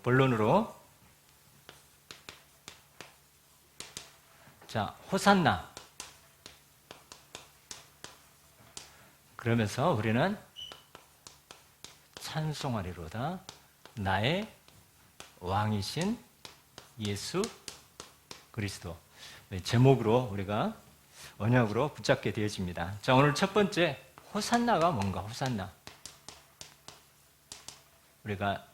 본론으로. 자, 호산나. 그러면서 우리는 찬송하리로다 나의 왕이신 예수 그리스도. 제목으로 우리가 언약으로 붙잡게 되어집니다. 자, 오늘 첫 번째 호산나가 뭔가? 호산나. 우리가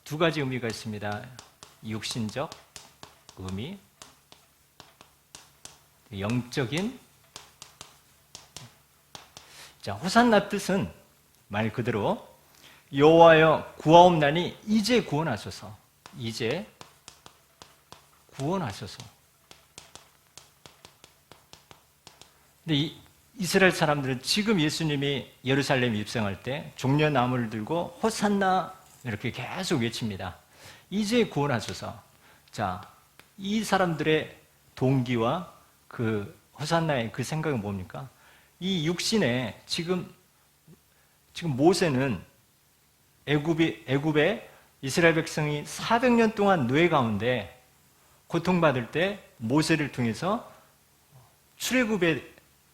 두 가지 의미가 있습니다. 육신적 의미, 영적인. 자, 호산나 뜻은 말 그대로 여호와여 구하옵나니 이제 구원하소서. 이제 구원하소서. 근데 이 이스라엘 사람들은 지금 예수님이 예루살렘에 입성할 때 종려나무를 들고 호산나 이렇게 계속 외칩니다. 이제 구원하소서. 자, 이 사람들의 동기와 그 호산나의 그 생각은 뭡니까? 이 육신에 지금 모세는 애굽에 이스라엘 백성이 400년 동안 노예 가운데 고통받을 때 모세를 통해서 출애굽의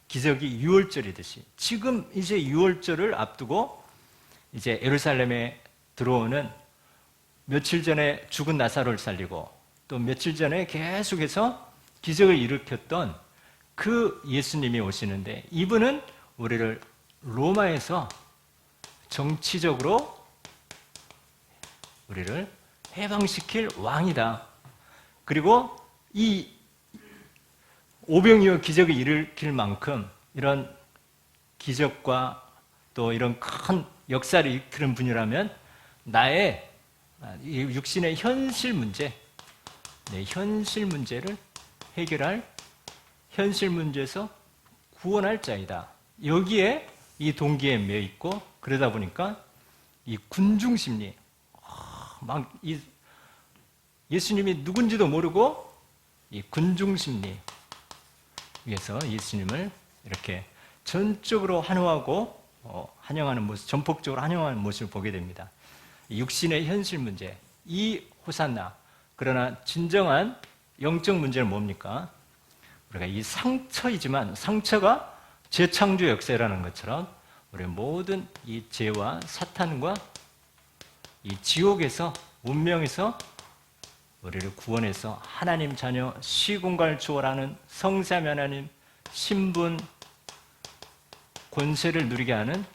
기적이 유월절이듯이 지금 이제 유월절을 앞두고 이제 예루살렘에 들어오는 며칠 전에 죽은 나사로를 살리고 또 며칠 전에 계속해서 기적을 일으켰던 그 예수님이 오시는데 이분은 우리를 로마에서 정치적으로 우리를 해방시킬 왕이다. 그리고 이 오병이어 기적을 일으킬 만큼 이런 기적과 또 이런 큰 역사를 일으키는 분이라면 나의 육신의 현실 문제, 현실 문제를 해결할 현실 문제에서 구원할 자이다. 여기에 이 동기에 매여 있고 그러다 보니까 이 군중심리, 막 예수님이 누군지도 모르고 이 군중심리 위해서 예수님을 이렇게 전적으로 환호하고 환영하는 모습, 전폭적으로 환영하는 모습을 보게 됩니다. 육신의 현실 문제, 이 호산나. 그러나 진정한 영적 문제는 뭡니까? 우리가 이 상처이지만 상처가 재창조 역사라는 것처럼 우리 모든 이 죄와 사탄과 이 지옥에서 운명에서 우리를 구원해서 하나님 자녀 시공간을 초월하는 성삼위 하나님 신분 권세를 누리게 하는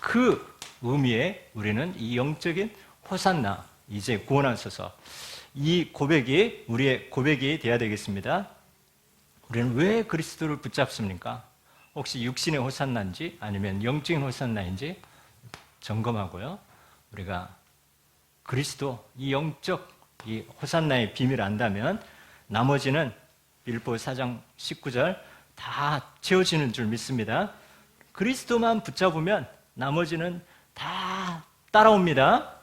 그 의미에 우리는 이 영적인 호산나 이제 구원하소서 이 고백이 우리의 고백이 되어야 되겠습니다. 우리는 왜 그리스도를 붙잡습니까? 혹시 육신의 호산나인지 아니면 영적인 호산나인지 점검하고요. 우리가 그리스도 이 영적 이 호산나의 비밀을 안다면 나머지는 빌보 4장 19절 다 채워지는 줄 믿습니다. 그리스도만 붙잡으면 나머지는 다 따라옵니다.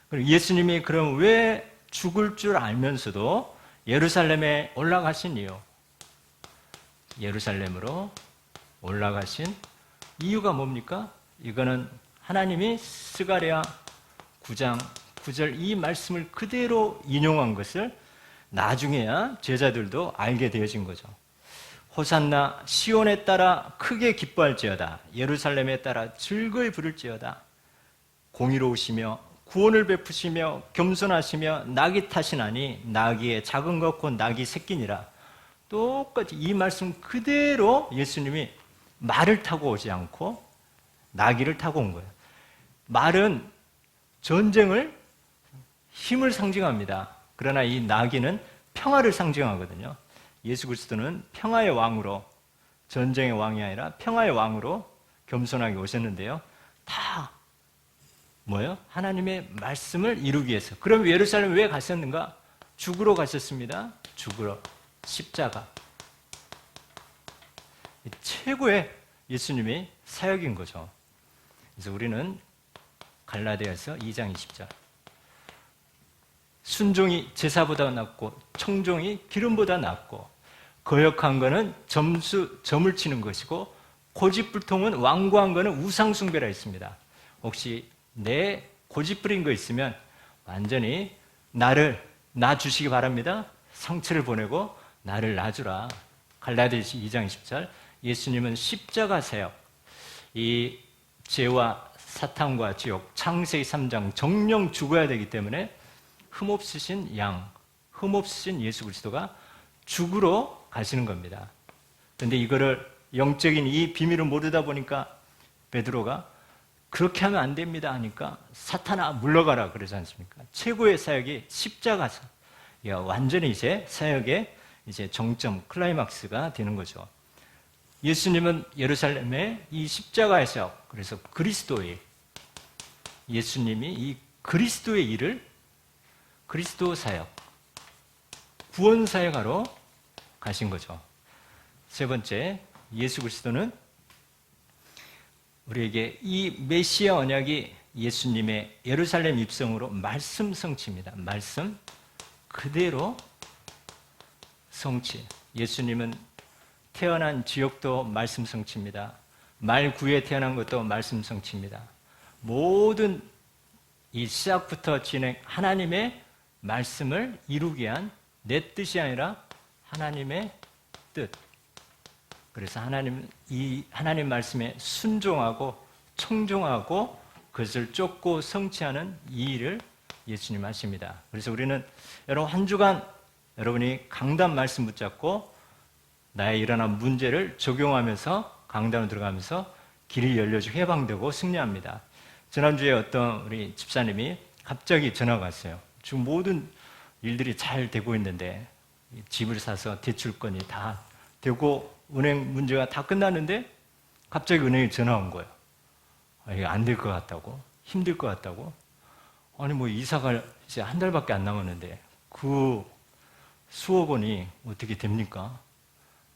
그리고 예수님이 그럼 왜 죽을 줄 알면서도 예루살렘에 올라가신 이유, 예루살렘으로 올라가신 이유가 뭡니까? 이거는 하나님이 스가랴 9장 9절 이 말씀을 그대로 인용한 것을 나중에야 제자들도 알게 되어진 거죠. 호산나 시온에 따라 크게 기뻐할지어다. 예루살렘에 따라 즐거이 부를지어다. 공의로우시며 구원을 베푸시며 겸손하시며 낙이 타시나니 나귀의 작은 것 곧 나귀 새끼니라. 똑같이 이 말씀 그대로 예수님이 말을 타고 오지 않고 나귀를 타고 온 거예요. 말은 전쟁을 힘을 상징합니다. 그러나 이 나귀는 평화를 상징하거든요. 예수 그리스도는 평화의 왕으로 전쟁의 왕이 아니라 평화의 왕으로 겸손하게 오셨는데요. 다 뭐예요? 하나님의 말씀을 이루기 위해서. 그럼 예루살렘 왜 가셨는가? 죽으러 가셨습니다. 죽으러. 십자가. 최고의 예수님의 사역인 거죠. 그래서 우리는 갈라디아서 2장 20절 순종이 제사보다 낫고 청종이 기름보다 낫고 거역한 거는 점을 치는 것이고 고집불통은 완고한 거는 우상숭배라 했습니다. 혹시 내 고집 부린 거 있으면 완전히 나 주시기 바랍니다. 성체를 보내고 나를 놔주라. 갈라디아서 2장 20절. 예수님은 십자가 사역, 이 죄와 사탄과 지옥, 창세기 3장 정령 죽어야 되기 때문에 흠없으신 양, 흠없으신 예수 그리스도가 죽으러 가시는 겁니다. 그런데 이거를 영적인 이 비밀을 모르다 보니까 베드로가 그렇게 하면 안 됩니다 하니까 사탄아 물러가라 그러지 않습니까? 최고의 사역이 십자가서 완전히 이제 사역의 이제 정점, 클라이막스가 되는 거죠. 예수님은 예루살렘에 이 십자가의 사역, 그래서 그리스도의, 예수님이 이 그리스도의 일을 그리스도 사역, 구원 사역하러 가신 거죠. 세 번째, 예수 그리스도는 우리에게 이 메시아 언약이 예수님의 예루살렘 입성으로 말씀 성취입니다. 말씀 그대로 성취. 예수님은 태어난 지역도 말씀 성취입니다. 말구에 태어난 것도 말씀 성취입니다. 모든 이 시작부터 진행 하나님의 말씀을 이루기 위한 내 뜻이 아니라 하나님의 뜻. 그래서 하나님은 이 하나님 말씀에 순종하고 청종하고 그것을 쫓고 성취하는 이 일을 예수님 하십니다. 그래서 우리는 여러분 한 주간 여러분이 강단 말씀 붙잡고 나의 일어난 문제를 적용하면서 강단으로 들어가면서 길이 열려지고 해방되고 승리합니다. 지난주에 어떤 우리 집사님이 갑자기 전화가 왔어요. 지금 모든 일들이 잘 되고 있는데 집을 사서 대출권이 다 되고 은행 문제가 다 끝났는데 갑자기 은행에 전화 온 거예요. 이게 안 될 것 같다고, 힘들 것 같다고. 아니 뭐 이사가 이제 한 달밖에 안 남았는데 그 수억 원이 어떻게 됩니까?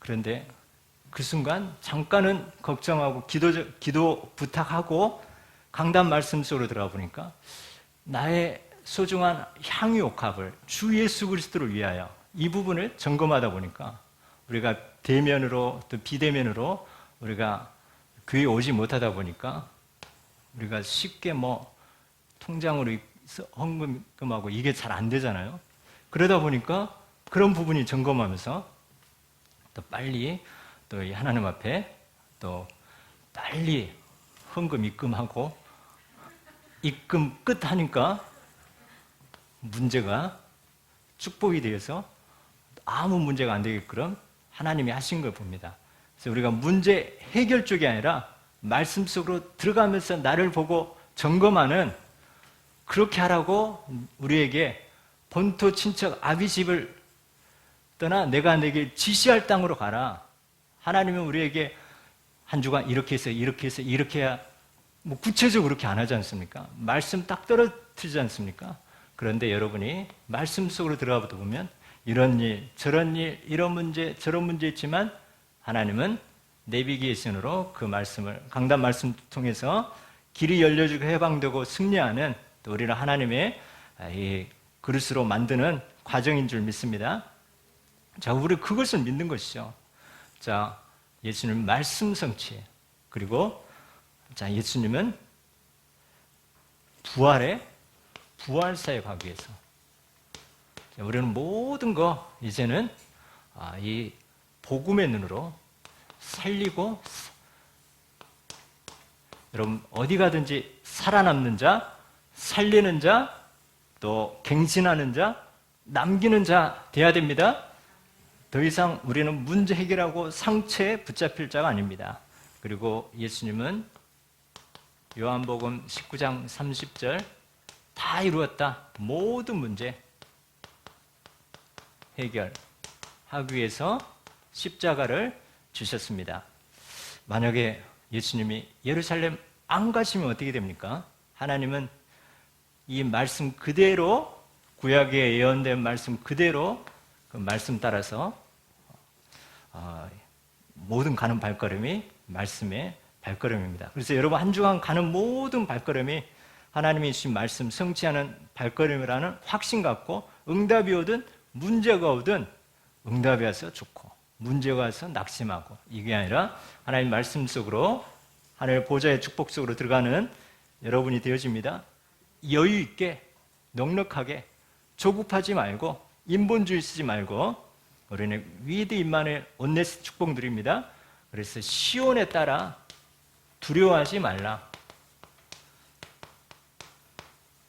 그런데 그 순간 잠깐은 걱정하고 기도 부탁하고 강단 말씀 속으로 들어가 보니까 나의 소중한 향유옥합을 주 예수 그리스도를 위하여 이 부분을 점검하다 보니까 우리가 대면으로 또 비대면으로 우리가 교회 오지 못하다 보니까 우리가 쉽게 뭐 통장으로 헌금하고 이게 잘 안 되잖아요. 그러다 보니까 그런 부분이 점검하면서 또 빨리 또 하나님 앞에 또 빨리 헌금 입금하고 입금 끝 하니까 문제가 축복이 되어서 아무 문제가 안 되게끔 하나님이 하신 걸 봅니다. 그래서 우리가 문제 해결 쪽이 아니라 말씀 속으로 들어가면서 나를 보고 점검하는 그렇게 하라고 우리에게 본토 친척 아비 집을 떠나 내가 내게 지시할 땅으로 가라. 하나님은 우리에게 한 주간 이렇게 해서 이렇게 해야 뭐 구체적으로 그렇게 안 하지 않습니까? 말씀 딱 떨어뜨리지 않습니까? 그런데 여러분이 말씀 속으로 들어가 보면 이런 일, 저런 일, 이런 문제, 저런 문제 있지만 하나님은 내비게이션으로 그 말씀을 강단 말씀 통해서 길이 열려지고 해방되고 승리하는 또 우리를 하나님의 이 그릇으로 만드는 과정인 줄 믿습니다. 자, 우리 그것을 믿는 것이죠. 자, 예수님 말씀 성취. 그리고 자, 예수님은 부활 사역하기 위해서. 자, 우리는 모든 거 이제는 이 복음의 눈으로 살리고 여러분 어디 가든지 살아남는 자, 살리는 자, 또 갱신하는 자, 남기는 자 돼야 됩니다. 더 이상 우리는 문제 해결하고 상처에 붙잡힐 자가 아닙니다. 그리고 예수님은 요한복음 19장 30절 다 이루었다. 모든 문제 해결하기 위해서 십자가를 주셨습니다. 만약에 예수님이 예루살렘 안 가시면 어떻게 됩니까? 하나님은 이 말씀 그대로 구약에 예언된 말씀 그대로 그 말씀 따라서 모든 가는 발걸음이 말씀의 발걸음입니다. 그래서 여러분 한 주간 가는 모든 발걸음이 하나님이 주신 말씀 성취하는 발걸음이라는 확신 갖고 응답이 오든 문제가 오든 응답이 와서 좋고 문제가 와서 낙심하고 이게 아니라 하나님 말씀 속으로 하나님의 보좌의 축복 속으로 들어가는 여러분이 되어집니다. 여유 있게 넉넉하게 조급하지 말고 인본주의 쓰지 말고 우리는 위드 임마누엘 온네스 축복 드립니다. 그래서 시온에 따라 두려워하지 말라.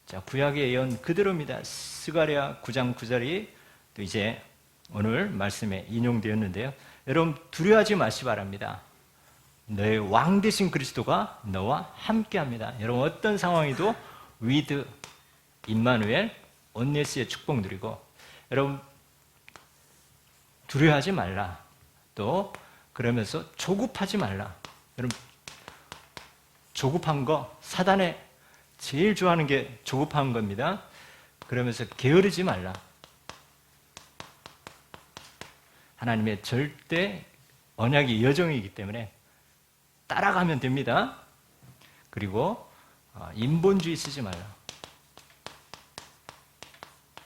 자, 구약의 예언 그대로입니다. 스가랴 9장 9절이 또 이제 오늘 말씀에 인용되었는데요. 여러분 두려워하지 마시 바랍니다. 너의 왕 되신 그리스도가 너와 함께합니다. 여러분 어떤 상황이도 위드 임마누엘 온네스의 축복 누리고 여러분 두려워하지 말라. 또 그러면서 조급하지 말라. 여러분 조급한 거 사단의 제일 좋아하는 게 조급한 겁니다. 그러면서 게으르지 말라. 하나님의 절대 언약이 여정이기 때문에 따라가면 됩니다. 그리고 인본주의 쓰지 말라.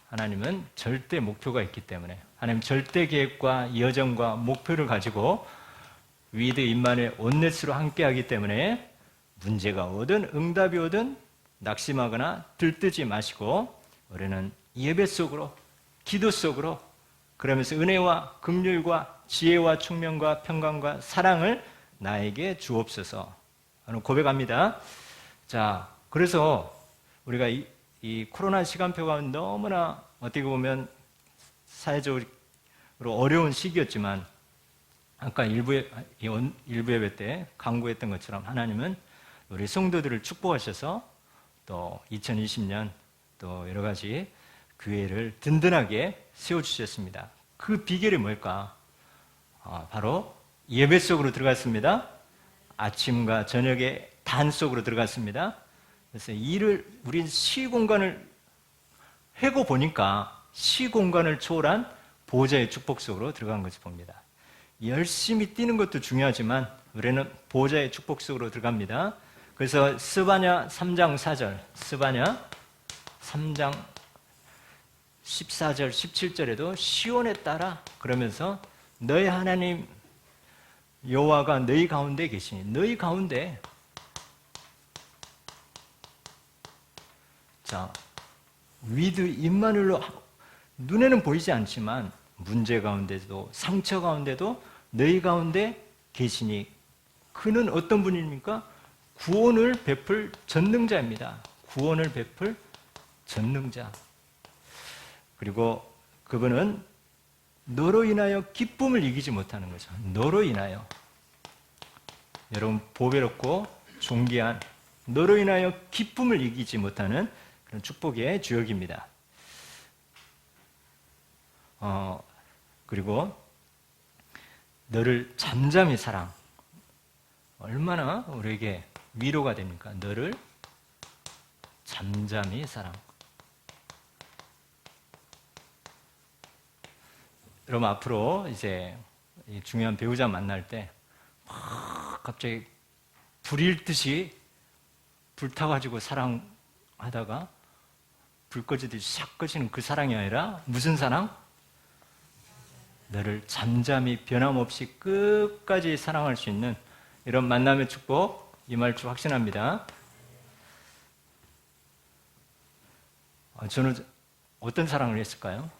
하나님은 절대 목표가 있기 때문에 하나님 절대 계획과 여정과 목표를 가지고 위드 임마누엘 온네스로 함께하기 때문에 문제가 오든 응답이 오든 낙심하거나 들뜨지 마시고 우리는 예배 속으로 기도 속으로 그러면서 은혜와 긍휼과 지혜와 총명과 평강과 사랑을 나에게 주옵소서 하는 고백합니다. 자, 그래서 우리가 이 코로나 시간표가 너무나 어떻게 보면 사회적으로 어려운 시기였지만 아까 일부 예배 때 강구했던 것처럼 하나님은 우리 성도들을 축복하셔서 또 2020년 또 여러 가지 교회를 든든하게 세워주셨습니다. 그 비결이 뭘까? 바로 예배 속으로 들어갔습니다. 아침과 저녁에 단 속으로 들어갔습니다. 그래서 우린 시공간을 해고 보니까 시공간을 초월한 보호자의 축복 속으로 들어간 것을 봅니다. 열심히 뛰는 것도 중요하지만 우리는 보호자의 축복 속으로 들어갑니다. 그래서 스바냐 3장 4절, 스바냐 3장 14절, 17절에도 시온에 따라 그러면서 너희 하나님 여호와가 너희 가운데 계시니 너희 가운데 자 위드 임마누엘로 눈에는 보이지 않지만 문제 가운데도 상처 가운데도 너희 가운데 계시니 그는 어떤 분입니까? 구원을 베풀 전능자입니다. 구원을 베풀 전능자. 그리고 그분은 너로 인하여 기쁨을 이기지 못하는 거죠. 너로 인하여. 여러분 보배롭고 존귀한 너로 인하여 기쁨을 이기지 못하는 그런 축복의 주역입니다. 그리고 너를 잠잠히 사랑. 얼마나 우리에게 위로가 됩니까? 너를 잠잠히 사랑. 여러분 앞으로 이제 중요한 배우자 만날 때 막 갑자기 불일 듯이 불타가지고 사랑하다가 불 꺼지듯이 샥 꺼지는 그 사랑이 아니라 무슨 사랑? 너를 잠잠히 변함없이 끝까지 사랑할 수 있는 이런 만남의 축복 임할 줄 확신합니다. 저는 어떤 사랑을 했을까요?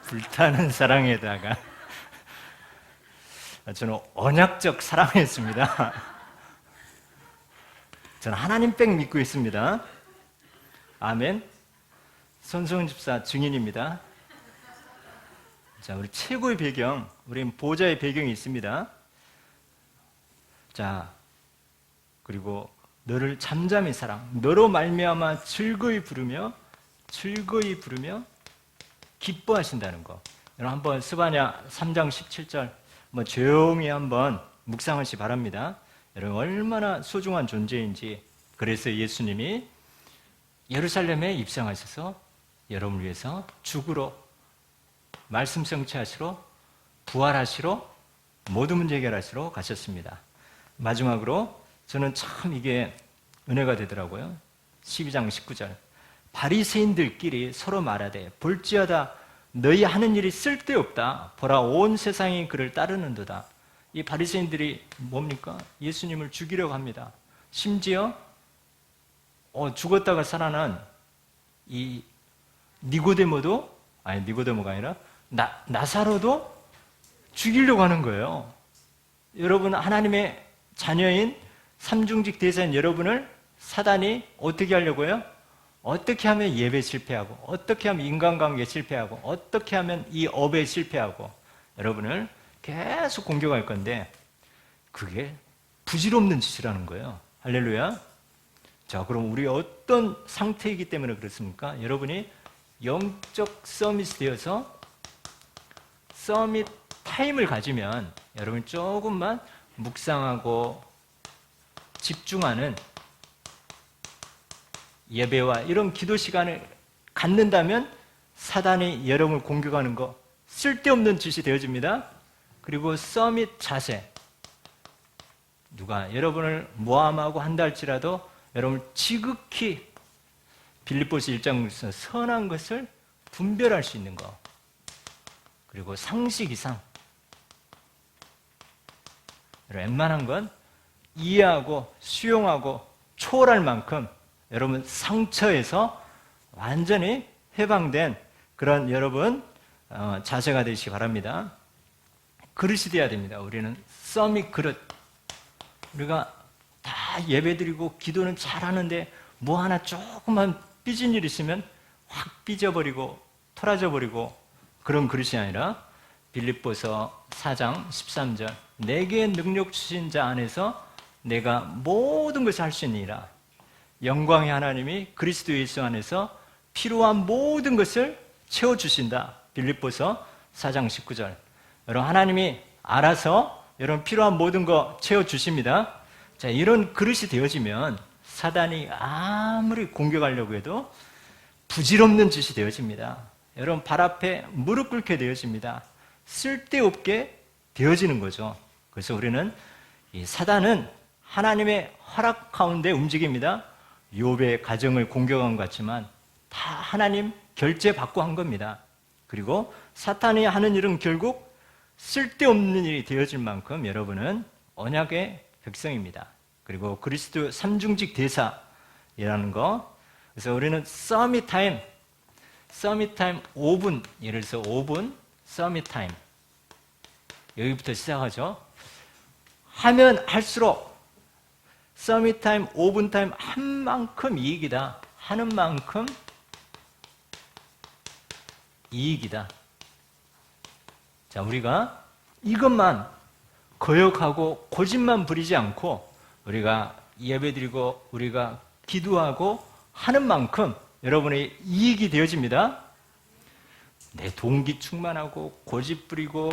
불타는 사랑에다가 저는 언약적 사랑했습니다. 저는 하나님 백 믿고 있습니다. 아멘. 손성은 집사 증인입니다. 자, 우리 최고의 배경, 우리는 보호자의 배경이 있습니다. 자, 그리고 너를 잠잠히 사랑, 너로 말미암아 즐거이 부르며 기뻐하신다는 거. 여러분 한번 스바냐 3장 17절 조용히 한번 묵상하시 바랍니다. 여러분 얼마나 소중한 존재인지. 그래서 예수님이 예루살렘에 입성하셔서 여러분을 위해서 죽으러 말씀 성취하시러 부활하시러 모든 문제 해결하시러 가셨습니다. 마지막으로 저는 참 이게 은혜가 되더라고요. 12장 19절 바리새인들끼리 서로 말하되 볼지어다 너희 하는 일이 쓸데없다. 보라 온 세상이 그를 따르는도다. 이 바리새인들이 뭡니까? 예수님을 죽이려고 합니다. 심지어 죽었다가 살아난 이 니고데모가 아니라 나사로도 죽이려고 하는 거예요. 여러분, 하나님의 자녀인 삼중직 대사인 여러분을 사단이 어떻게 하려고요? 어떻게 하면 예배 실패하고, 어떻게 하면 인간관계 실패하고, 어떻게 하면 이 업에 실패하고, 여러분을 계속 공격할 건데, 그게 부질없는 짓이라는 거예요. 할렐루야. 자, 그럼 우리 어떤 상태이기 때문에 그렇습니까? 여러분이 영적 서밋이 되어서 서밋 타임을 가지면 여러분 조금만 묵상하고 집중하는 예배와 이런 기도 시간을 갖는다면 사단이 여러분을 공격하는 거 쓸데없는 짓이 되어집니다. 그리고 서밋 자세, 누가 여러분을 모함하고 한다 할지라도 여러분 지극히 빌립보서 1장에서 선한 것을 분별할 수 있는 것, 그리고 상식 이상 웬만한 건 이해하고 수용하고 초월할 만큼 여러분 상처에서 완전히 해방된 그런 여러분 자세가 되시기 바랍니다. 그릇이 돼야 됩니다. 우리는 서밋 그릇. 우리가 다 예배드리고 기도는 잘하는데 뭐 하나 조금만 삐진 일 있으면 확 삐져버리고 토라져버리고 그런 그릇이 아니라 빌립보서 4장 13절 내게 능력 주신 자 안에서 내가 모든 것을 할 수 있느니라. 영광의 하나님이 그리스도 예수 안에서 필요한 모든 것을 채워주신다. 빌립보서 4장 19절. 여러분, 하나님이 알아서 여러분 필요한 모든 거 채워주십니다. 자, 이런 그릇이 되어지면 사단이 아무리 공격하려고 해도 부질없는 짓이 되어집니다. 여러분, 발 앞에 무릎 꿇게 되어집니다. 쓸데없게 되어지는 거죠. 그래서 우리는 이 사단은 하나님의 허락 가운데 움직입니다. 욥의 가정을 공격한 것 같지만 다 하나님 결제 받고 한 겁니다. 그리고 사탄이 하는 일은 결국 쓸데없는 일이 되어질 만큼 여러분은 언약의 백성입니다. 그리고 그리스도 삼중직 대사이라는 거. 그래서 우리는 서밋 타임 5분, 예를 들어서 5분 서밋 타임 여기부터 시작하죠. 하면 할수록 서밋 타임 5분 타임 한 만큼 이익이다. 하는 만큼 이익이다. 자, 우리가 이것만 거역하고 고집만 부리지 않고 우리가 예배드리고 우리가 기도하고 하는 만큼 여러분의 이익이 되어집니다. 내 동기 충만하고 고집 부리고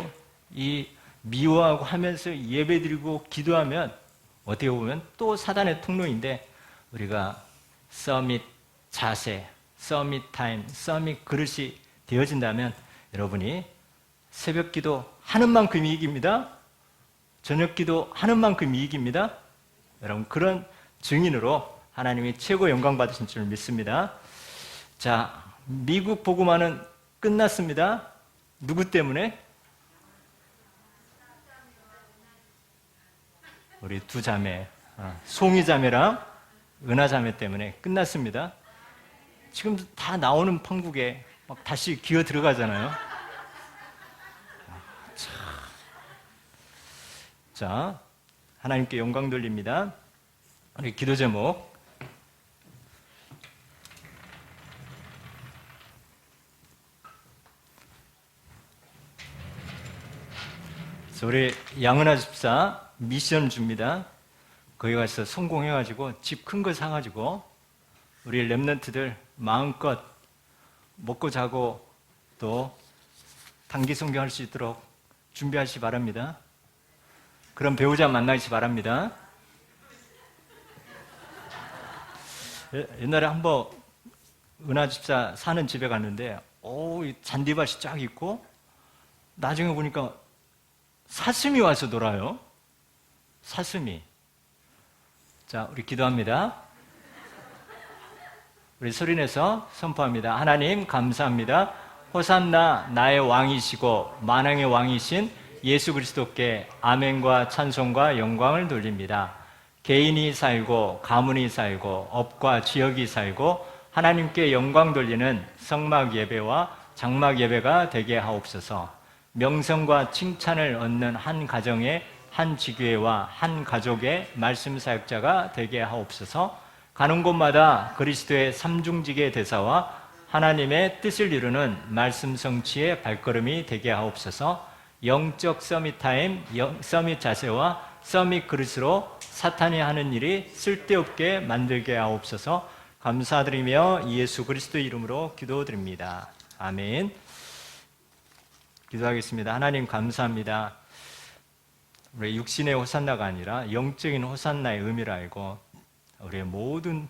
이 미워하고 하면서 예배드리고 기도하면 어떻게 보면 또 사단의 통로인데 우리가 서밋 자세, 서밋 타임, 서밋 그릇이 되어진다면 여러분이 새벽 기도 하는 만큼 이익입니다. 저녁 기도 하는 만큼 이익입니다. 여러분, 그런 증인으로 하나님이 최고 영광 받으신 줄 믿습니다. 자, 미국 복음화는 끝났습니다. 누구 때문에? 우리 두 자매, 송이 자매랑 은하 자매 때문에 끝났습니다. 지금 다 나오는 판국에 막 다시 기어 들어가잖아요. 자, 하나님께 영광 돌립니다. 우리 기도 제목. 우리 양은아 집사 미션 줍니다. 거기 가서 성공해가지고 집 큰 거 사가지고 우리 랩런트들 마음껏 먹고 자고 또 단기 성경할 수 있도록 준비하시기 바랍니다. 그런 배우자 만나시 바랍니다. 옛날에 한번 은하 집사 사는 집에 갔는데 잔디밭이 쫙 있고 나중에 보니까 사슴이 와서 놀아요. 사슴이. 자, 우리 기도합니다. 우리 소리내서 선포합니다. 하나님 감사합니다. 호산나 나의 왕이시고 만왕의 왕이신 예수 그리스도께 아멘과 찬송과 영광을 돌립니다. 개인이 살고 가문이 살고 업과 지역이 살고 하나님께 영광 돌리는 성막 예배와 장막 예배가 되게 하옵소서. 명성과 칭찬을 얻는 한 가정의 한 지교회와 한 가족의 말씀 사역자가 되게 하옵소서. 가는 곳마다 그리스도의 삼중직의 대사와 하나님의 뜻을 이루는 말씀 성취의 발걸음이 되게 하옵소서. 영적 서밋 타임, 서밋 자세와 서밋 그릇으로 사탄이 하는 일이 쓸데없게 만들게 하옵소서. 감사드리며 예수 그리스도 이름으로 기도드립니다. 아멘. 기도하겠습니다. 하나님 감사합니다. 우리 육신의 호산나가 아니라 영적인 호산나의 의미를 알고 우리의 모든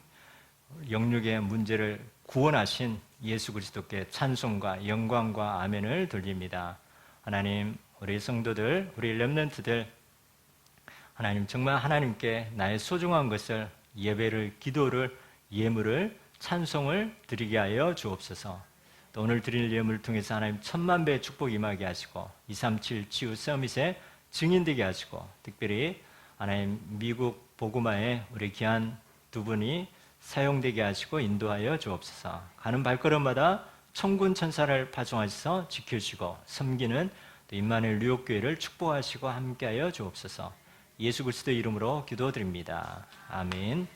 영육의 문제를 구원하신 예수 그리스도께 찬송과 영광과 아멘을 돌립니다. 하나님, 우리 성도들, 우리 렘넌트들, 하나님 정말 하나님께 나의 소중한 것을 예배를, 기도를, 예물을, 찬송을 드리게 하여 주옵소서. 또 오늘 드릴 예물을 통해서 하나님 10,000배의 축복 임하게 하시고 237 치유 서밋에 증인되게 하시고 특별히 하나님 미국 보구마에 우리 귀한 두 분이 사용되게 하시고 인도하여 주옵소서. 가는 발걸음마다 천군 천사를 파송하셔서 지켜주시고 섬기는 또 임마누엘 뉴욕교회를 축복하시고 함께하여 주옵소서. 예수 그리스도 이름으로 기도드립니다. 아멘.